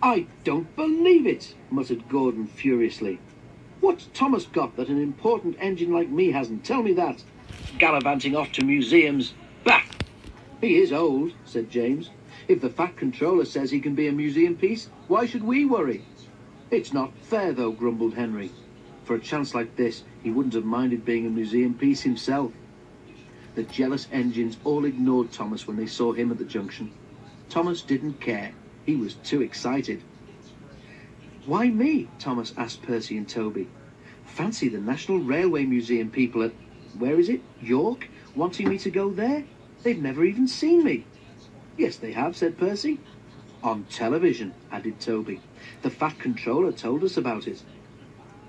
"I don't believe it," muttered Gordon furiously. "What's Thomas got that an important engine like me hasn't? Tell me that. Gallivanting off to museums. Bah!" "He is old," said James. "If the Fat Controller says he can be a museum piece, why should we worry?" "It's not fair, though," grumbled Henry. For a chance like this, he wouldn't have minded being a museum piece himself. The jealous engines all ignored Thomas when they saw him at the junction. Thomas didn't care. He was too excited. "Why me?" Thomas asked Percy and Toby. "Fancy the National Railway Museum people at, where is it, York, wanting me to go there? They've never even seen me." "Yes, they have," said Percy. "On television," added Toby. "The Fat Controller told us about it."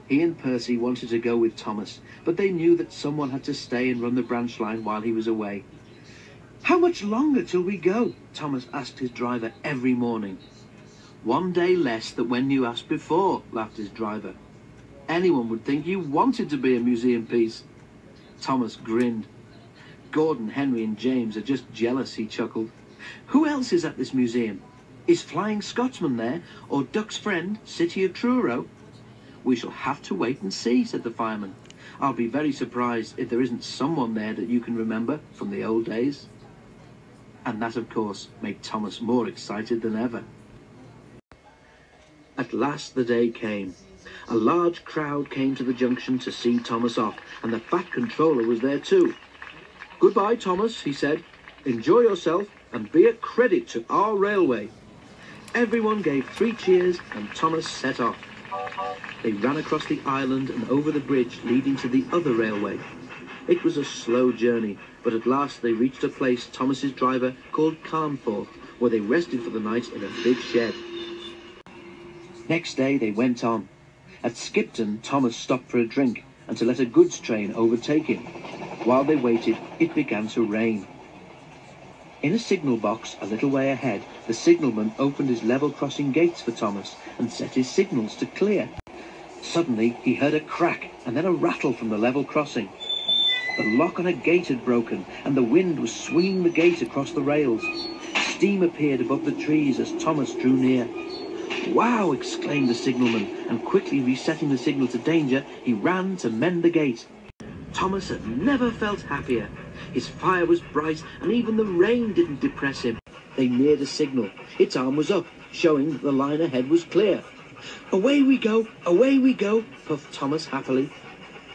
He and Percy wanted to go with Thomas, but they knew that someone had to stay and run the branch line while he was away. "How much longer till we go?" Thomas asked his driver every morning. "One day less than when you asked before," laughed his driver. "Anyone would think you wanted to be a museum piece." Thomas grinned. "Gordon, Henry and James are just jealous," he chuckled. "Who else is at this museum? Is Flying Scotsman there, or Duck's friend, City of Truro?" "We shall have to wait and see," said the fireman. "I'll be very surprised if there isn't someone there that you can remember from the old days." And that, of course, made Thomas more excited than ever. At last the day came. A large crowd came to the junction to see Thomas off, and the Fat Controller was there too. "Goodbye, Thomas," he said. "Enjoy yourself and be a credit to our railway." Everyone gave 3 cheers and Thomas set off. They ran across the island and over the bridge leading to the other railway. It was a slow journey, but at last they reached a place Thomas's driver called Carnforth, where they rested for the night in a big shed. Next day they went on. At Skipton, Thomas stopped for a drink and to let a goods train overtake him. While they waited, it began to rain. In a signal box a little way ahead, the signalman opened his level crossing gates for Thomas and set his signals to clear. Suddenly he heard a crack and then a rattle from the level crossing. The lock on a gate had broken and the wind was swinging the gate across the rails. Steam appeared above the trees as Thomas drew near. "Wow!" exclaimed the signalman, and quickly resetting the signal to danger, he ran to mend the gate. Thomas had never felt happier. His fire was bright and even the rain didn't depress him. They neared a signal. Its arm was up, showing that the line ahead was clear. Away we go, puffed Thomas happily.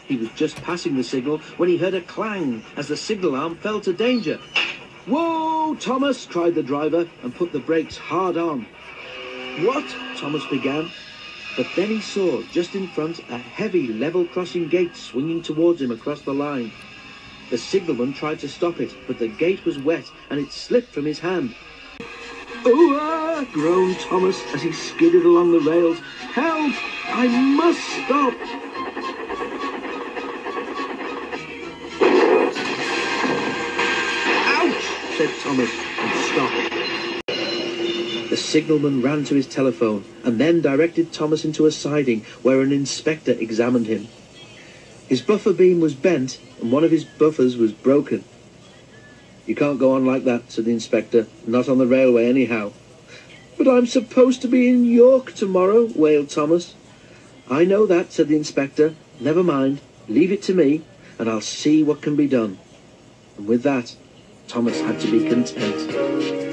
He was just passing the signal when he heard a clang as the signal arm fell to danger. "Whoa, Thomas!" cried the driver and put the brakes hard on. "What?" Thomas began, but then he saw just in front a heavy level crossing gate swinging towards him across the line. The signalman tried to stop it, but the gate was wet and it slipped from his hand. "Oh, ah!" groaned Thomas as he skidded along the rails. "Help! I must stop!" "Ouch!" said Thomas and stopped. The signalman ran to his telephone and then directed Thomas into a siding where an inspector examined him. His buffer beam was bent and one of his buffers was broken. "You can't go on like that," said the inspector. "Not on the railway anyhow." "But I'm supposed to be in York tomorrow," wailed Thomas. "I know that," said the inspector. "Never mind. Leave it to me and I'll see what can be done." And with that, Thomas had to be content.